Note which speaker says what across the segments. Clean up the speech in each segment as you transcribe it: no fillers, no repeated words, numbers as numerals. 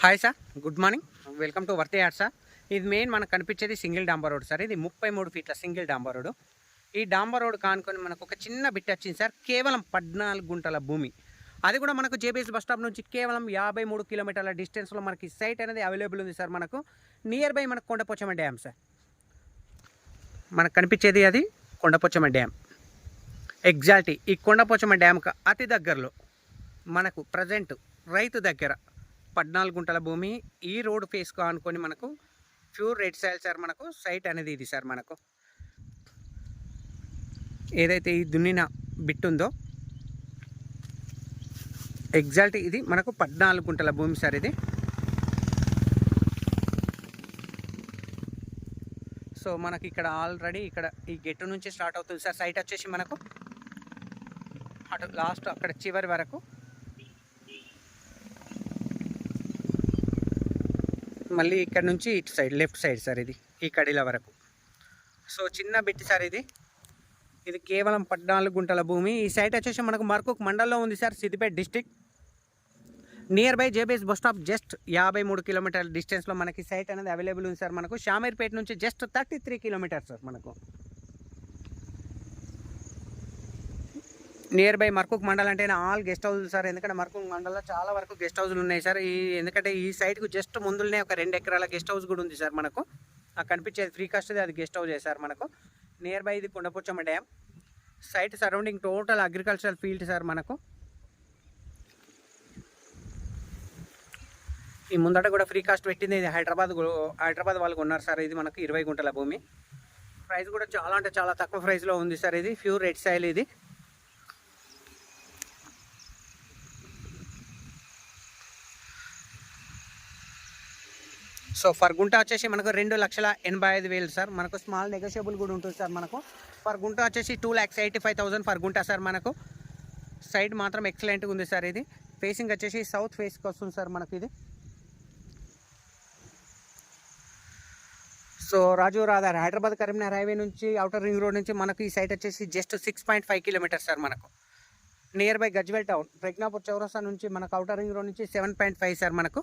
Speaker 1: Hi sir, good morning. Welcome to వర్తే yard sir. ఇది main మనకు కనిపించేది సింగిల్ డాంబర్ రోడ్ సార్. ఇది 33 ఫీట్ల సింగిల్ డాంబర్ రోడ్. ఈ డాంబర్ రోడ్ కానుకొని మనకు ఒక చిన్న బిట్ వచ్చింది సార్. కేవలం 14 గుంటల భూమి. అది కూడా మనకు జేబీఎస్ బస్ స్టాప్ నుంచి కేవలం 53 కిలోమీటర్ల డిస్టెన్స్లో మనకి సైట్ అనేది అవైలబుల్ ఉంది సార్. మనకు నియర్ బై మనకు కొండపోచమ్మ డ్యామ్ సార్. మనకు కనిపించేది అది కొండపోచమ్మ డ్యామ్. ఎగ్జాక్ట్లీ ఈ కొండపోచమ్మ డ్యామ్కి అతి దగ్గరలో మనకు ప్రజెంట్ రైతు దగ్గర 14 గుంటల భూమి. ఈ రోడ్ ఫేస్గా అనుకొని మనకు ప్యూర్ రెడ్ సాయిల్ సార్. మనకు సైట్ అనేది ఇది సార్. మనకు ఏదైతే ఈ దున్నిన బిట్ ఉందో ఎగ్జాక్ట్ ఇది మనకు 14 గుంటల భూమి సార్. ఇది సో మనకి ఇక్కడ ఆల్రెడీ ఇక్కడ ఈ గెట్టు నుంచి స్టార్ట్ అవుతుంది సార్. సైట్ వచ్చేసి మనకు అటు లాస్ట్ అక్కడ చివరి వరకు మళ్ళీ ఇక్కడ నుంచి ఇటు సైడ్ లెఫ్ట్ సైడ్ సార్. ఇది ఈ కడిల వరకు. సో చిన్న బిట్ సార్. ఇది కేవలం 14 గుంటల భూమి. ఈ సైట్ వచ్చేసి మనకు మర్కుక్ మండల్లో ఉంది sir, Siddipet district. Near by JBS bus stop just 53 కిలోమీటర్ల డిస్టెన్స్లో మనకి సైట్ అనేది అవైలబుల్ ఉంది సార్. మనకు షామీర్పేట నుంచి జస్ట్ 33 కిలోమీటర్స్ సార్. మనకు నియర్ బై మర్కుక్ మండల్ అంటే ఆల్ గెస్ట్ హౌస్లు సార్. ఎందుకంటే మర్కుక్ మండల్లో చాలా వరకు గెస్ట్ హౌస్లు ఉన్నాయి సార్. ఎందుకంటే ఈ సైట్కు జస్ట్ ముందులనే ఒక 2 ఎకరాల గెస్ట్ హౌస్ కూడా ఉంది సార్. మనకు ఆ కనిపించేది ఫ్రీ కాస్ట్, అది గెస్ట్ హౌస్ సార్. మనకు నియర్ బై ఇది Kondapochamma dam. Site surrounding total agricultural field sir. మనకు ఈ ముందట కూడా ఫ్రీ కాస్ట్ పెట్టింది. ఇది హైదరాబాద్ వాళ్ళకు ఉన్నారు సార్. ఇది మనకు 20 గుంటల భూమి. ప్రైస్ కూడా చాలా అంటే చాలా తక్కువ ప్రైస్లో ఉంది సార్. ఇది ప్యూర్ రెడ్ సాయిల్. ఇది సో ఫర్ గుంట వచ్చేసి మనకు 2,85,000 సార్. మనకు స్మాల్ నెగోషియబుల్ కూడా ఉంటుంది సార్. మనకు ఫర్ గుంట వచ్చేసి 2,85,000 ఫర్ గుంట సార్. మనకు సైడ్ మాత్రం ఎక్సలెంట్గా ఉంది సార్. ఇది ఫేసింగ్ వచ్చేసి సౌత్ ఫేస్కి వస్తుంది సార్. మనకు ఇది సో రాజు రాధార్ హైదరాబాద్ కరీంనగర్ హైవే నుంచి అవుటర్ రింగ్ రోడ్ నుంచి మనకు ఈ సైట్ వచ్చేసి జస్ట్ 6.5 కిలోమీటర్స్ సార్. మనకు near by Gajwel town Pragnapur చౌరస్తా నుంచి మనకు అవుటర్ రింగ్ రోడ్ నుంచి 7.5 సార్. మనకు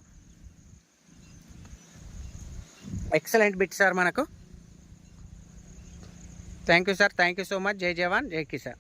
Speaker 1: ఎక్సలెంట్ బిట్ సార్. మనకు thank you sir. Thank you so much. జై జవాన్ జై కిసాన్.